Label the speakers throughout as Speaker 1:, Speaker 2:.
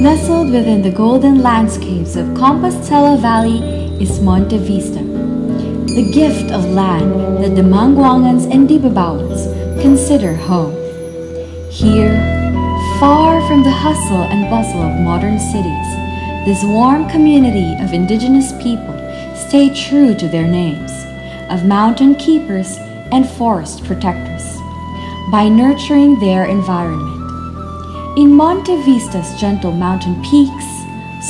Speaker 1: Nestled within the golden landscapes of Compostela Valley is Montevista, the gift of land that the Manguangans and Dibabawans consider home. Here, far from the hustle and bustle of modern cities, this warm community of indigenous people stay true to their names of mountain keepers and forest protectors by nurturing their environment. In Montevista's gentle mountain peaks,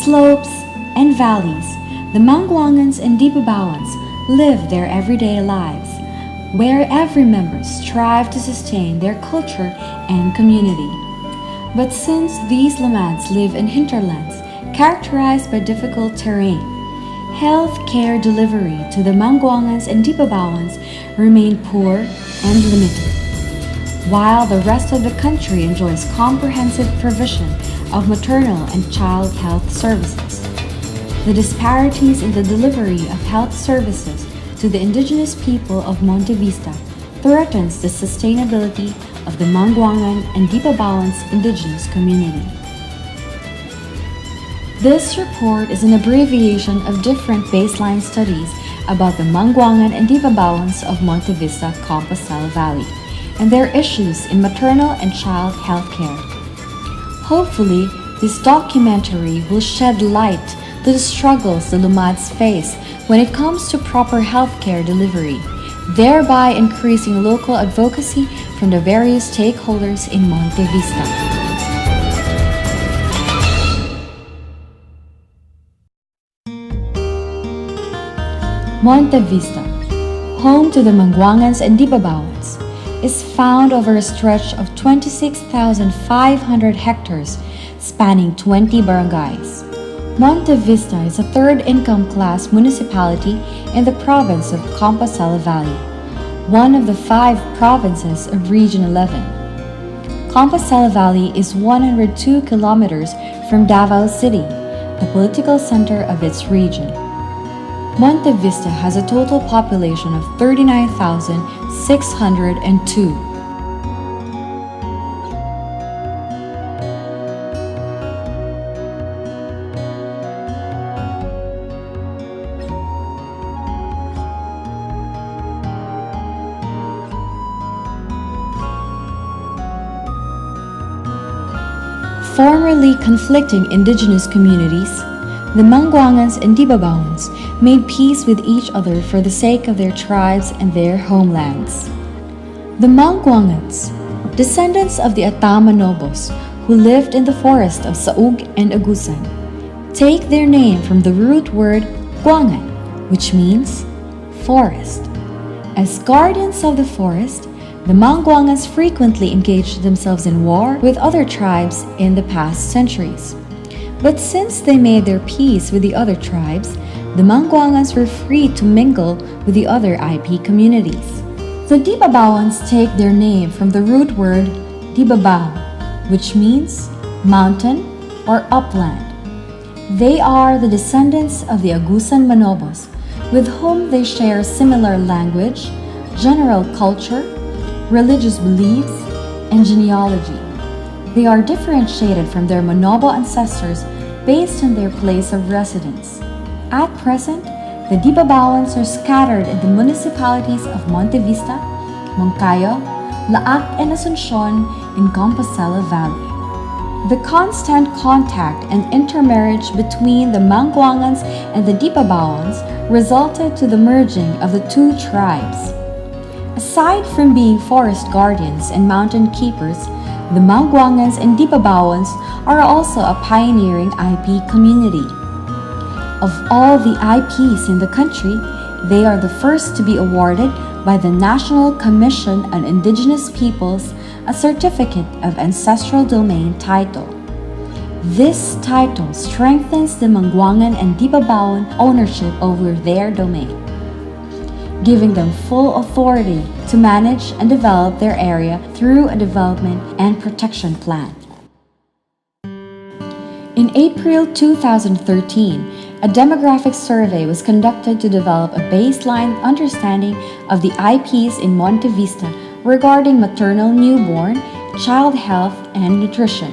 Speaker 1: slopes, and valleys, the Manguangans and Dibabawans live their everyday lives, where every member strive to sustain their culture and community. But since these lamans live in hinterlands characterized by difficult terrain, health care delivery to the Manguangans and Dibabawans remain poor and limited, while the rest of the country enjoys comprehensive provision of maternal and child health services. The disparities in the delivery of health services to the indigenous people of Montevista threatens the sustainability of the Manguangan and Dibabawans indigenous community. This report is an abbreviation of different baseline studies about the Manguangan and Dibabawans of Montevista, Compostela Valley, and their issues in maternal and child health care. Hopefully, this documentary will shed light to the struggles the Lumads face when it comes to proper health care delivery, thereby increasing local advocacy from the various stakeholders in Montevista. Montevista, home to the Manguangans and Dibabawans, is found over a stretch of 26,500 hectares spanning 20 barangays. Montevista is a third income class municipality in the province of Compostela Valley, one of the 5 provinces of Region 11. Compostela Valley is 102 kilometers from Davao City, the political center of its region. Montevista has a total population of 39,602. Formerly conflicting indigenous communities, the Manguangans and Dibabawans made peace with each other for the sake of their tribes and their homelands. The Manguangans, descendants of the Atamanobos who lived in the forest of Saug and Agusan, take their name from the root word guangan, which means forest. As guardians of the forest, the Manguangans frequently engaged themselves in war with other tribes in the past centuries. But since they made their peace with the other tribes, the Manguangans were free to mingle with the other IP communities. The Dibabawans take their name from the root word Dibabao, which means mountain or upland. They are the descendants of the Agusan Manobos, with whom they share similar language, general culture, religious beliefs, and genealogy. They are differentiated from their Manobo ancestors based on their place of residence. At present, the Dibabawans are scattered in the municipalities of Montevista, Moncayo, Laak, and Asuncion in Compostela Valley. The constant contact and intermarriage between the Manguangans and the Dibabawans resulted to the merging of the two tribes. Aside from being forest guardians and mountain keepers, the Manguangans and Dibabawans are also a pioneering IP community. Of all the IPs in the country, they are the first to be awarded by the National Commission on Indigenous Peoples a certificate of ancestral domain title. This title strengthens the Manguangan and Dibabawan ownership over their domain, giving them full authority to manage and develop their area through a development and protection plan. In April 2013, a demographic survey was conducted to develop a baseline understanding of the IPs in Montevista regarding maternal newborn, child health, and nutrition.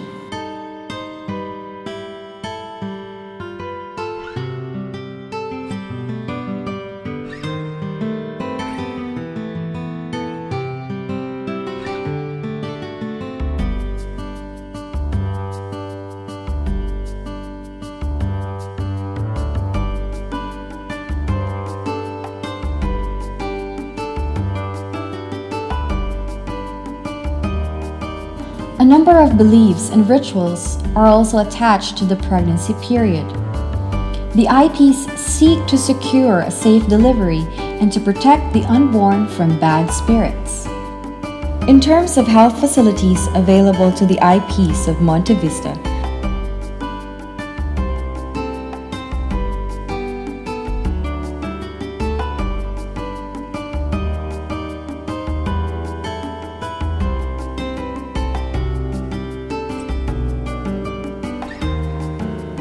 Speaker 1: A number of beliefs and rituals are also attached to the pregnancy period. The IPs seek to secure a safe delivery and to protect the unborn from bad spirits. In terms of health facilities available to the IPs of Montevista,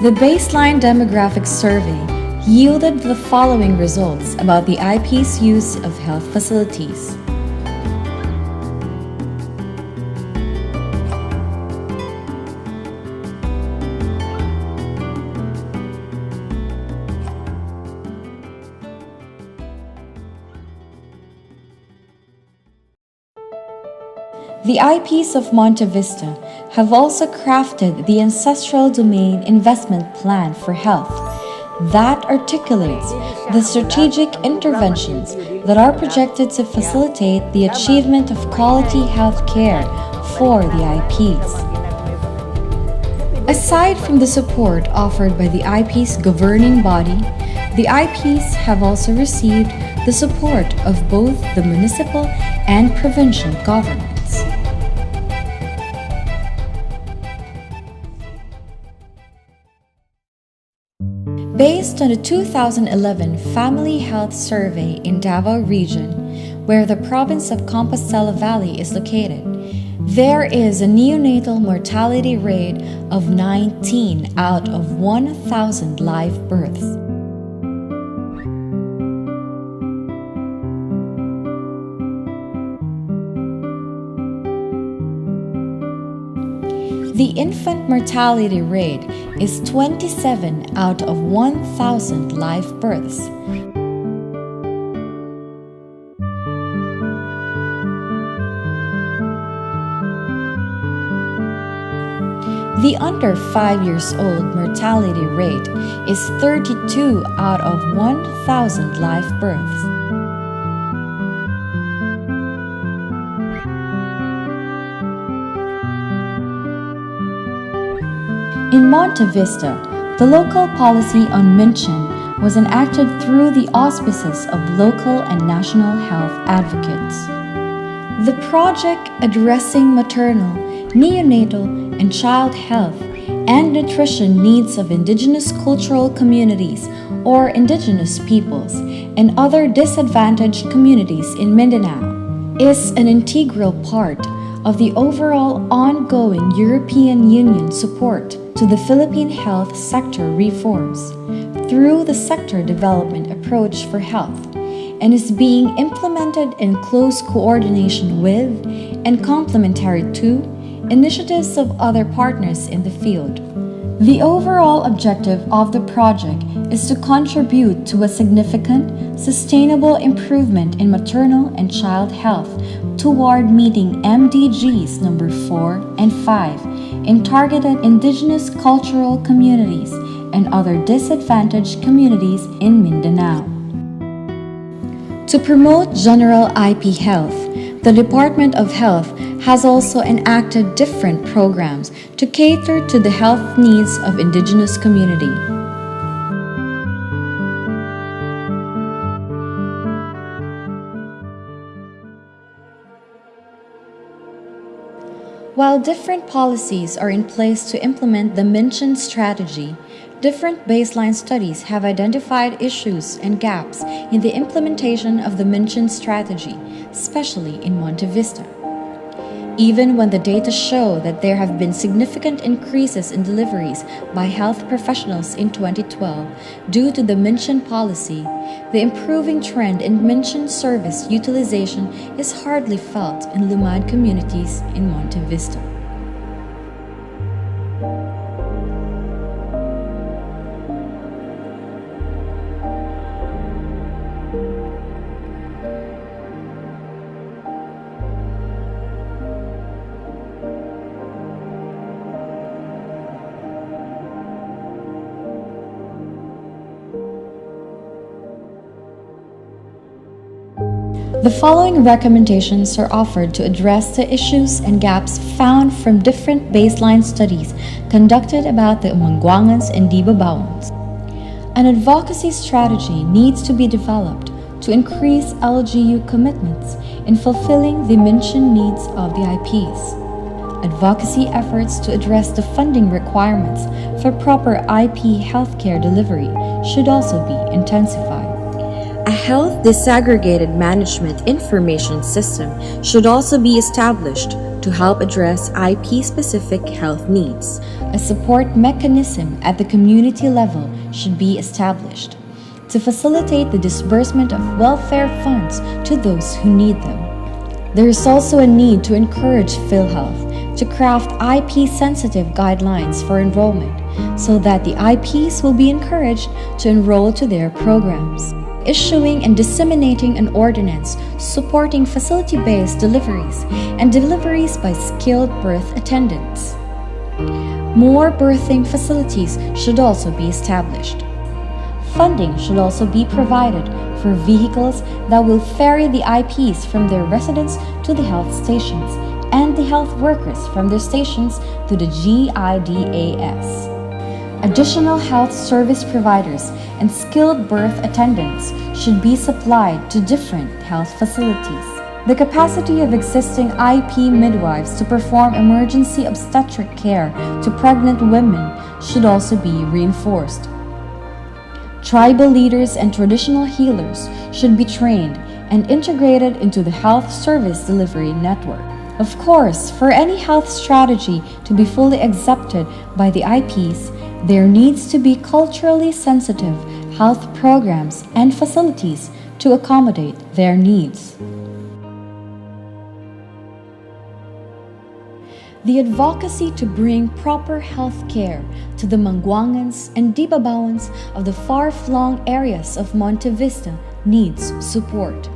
Speaker 1: the baseline demographic survey yielded the following results about the IP's use of health facilities. The IPs of Montevista have also crafted the Ancestral Domain Investment Plan for Health that articulates the strategic interventions that are projected to facilitate the achievement of quality health care for the IPs. Aside from the support offered by the IP's governing body, the IPs have also received the support of both the municipal and provincial governments. Based on the 2011 Family Health Survey in Davao Region, where the province of Compostela Valley is located, there is a neonatal mortality rate of 19 out of 1,000 live births. The infant mortality rate is 27 out of 1,000 live births. The under 5 years old mortality rate is 32 out of 1,000 live births. In Montevista, the local policy on Minchin was enacted through the auspices of local and national health advocates. The project addressing maternal, neonatal, and child health and nutrition needs of indigenous cultural communities or indigenous peoples and other disadvantaged communities in Mindanao is an integral part of the overall ongoing European Union support to the Philippine health sector reforms through the sector development approach for health and is being implemented in close coordination with and complementary to initiatives of other partners in the field. The overall objective of the project is to contribute to a significant, sustainable improvement in maternal and child health toward meeting MDGs number 4 and 5 in targeted indigenous cultural communities and other disadvantaged communities in Mindanao. To promote general IP health, the Department of Health has also enacted different programs to cater to the health needs of indigenous community. While different policies are in place to implement the mentioned strategy, different baseline studies have identified issues and gaps in the implementation of the mentioned strategy, especially in Montevista. Even when the data show that there have been significant increases in deliveries by health professionals in 2012 due to the mentioned policy, the improving trend in mentioned service utilization is hardly felt in Lumad communities in Montevista. The following recommendations are offered to address the issues and gaps found from different baseline studies conducted about the Manguangans and Dibabawans. An advocacy strategy needs to be developed to increase LGU commitments in fulfilling the mentioned needs of the IPs. Advocacy efforts to address the funding requirements for proper IP healthcare delivery should also be intensified. A health disaggregated management information system should also be established to help address IP-specific health needs. A support mechanism at the community level should be established to facilitate the disbursement of welfare funds to those who need them. There is also a need to encourage PhilHealth to craft IP-sensitive guidelines for enrollment so that the IPs will be encouraged to enroll to their programs. Issuing and disseminating an ordinance supporting facility-based deliveries and deliveries by skilled birth attendants. More birthing facilities should also be established. Funding should also be provided for vehicles that will ferry the IPs from their residence to the health stations and the health workers from their stations to the GIDAS. Additional health service providers and skilled birth attendants should be supplied to different health facilities. The capacity of existing IP midwives to perform emergency obstetric care to pregnant women should also be reinforced. Tribal leaders and traditional healers should be trained and integrated into the health service delivery network. Of course, for any health strategy to be fully accepted by the IPs, there needs to be culturally sensitive health programs and facilities to accommodate their needs. The advocacy to bring proper health care to the Manguangans and Dibabawans of the far-flung areas of Montevista needs support.